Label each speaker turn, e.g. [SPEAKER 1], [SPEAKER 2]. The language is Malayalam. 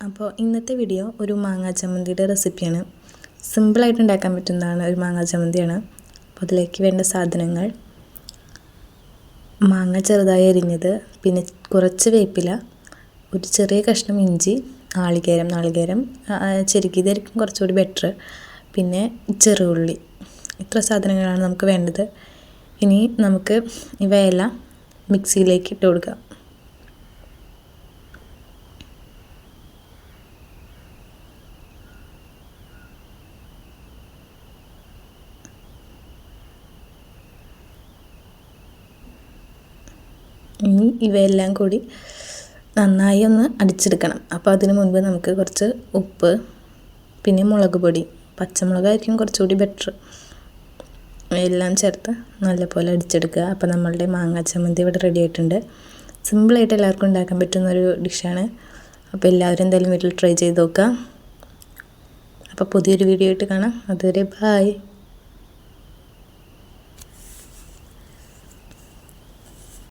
[SPEAKER 1] അപ്പോൾ ഇന്നത്തെ വീഡിയോ ഒരു മാങ്ങാ ചമ്മന്തിയുടെ റെസിപ്പിയാണ്. സിമ്പിളായിട്ട് ഉണ്ടാക്കാൻ പറ്റുന്നതാണ് ഒരു മാങ്ങാ ചമ്മന്തിയാണ്. അപ്പോൾ അതിലേക്ക് വേണ്ട സാധനങ്ങൾ: മാങ്ങ ചെറുതായി അരിഞ്ഞത്, പിന്നെ കുറച്ച് വേപ്പില, ഒരു ചെറിയ കഷ്ണം ഇഞ്ചി, നാളികേരം ചെറുകിയതായിരിക്കും കുറച്ചുകൂടി ബെറ്റർ, പിന്നെ ചെറുള്ളി. ഇത്ര സാധനങ്ങളാണ് നമുക്ക് വേണ്ടത്. ഇനി നമുക്ക് ഇവയെല്ലാം മിക്സിയിലേക്ക് ഇട്ട് കൊടുക്കാം. ഇനി ഇവയെല്ലാം കൂടി നന്നായി ഒന്ന് അടിച്ചെടുക്കണം. അപ്പോൾ അതിന് മുൻപ് നമുക്ക് കുറച്ച് ഉപ്പ്, പിന്നെ മുളക് പൊടി, പച്ചമുളകായിരിക്കും കുറച്ചുകൂടി ബെറ്റർ, എല്ലാം ചേർത്ത് നല്ലപോലെ അടിച്ചെടുക്കുക. അപ്പോൾ നമ്മളുടെ മാങ്ങാ ചമ്മന്തി ഇവിടെ റെഡി ആയിട്ടുണ്ട്. സിമ്പിളായിട്ട് എല്ലാവർക്കും ഉണ്ടാക്കാൻ പറ്റുന്നൊരു ഡിഷാണ്. അപ്പോൾ എല്ലാവരും എന്തായാലും വീട്ടിൽ ട്രൈ ചെയ്ത് നോക്കുക. അപ്പോൾ പുതിയൊരു വീഡിയോ ആയിട്ട് കാണാം. അതുവരെ ബായ്.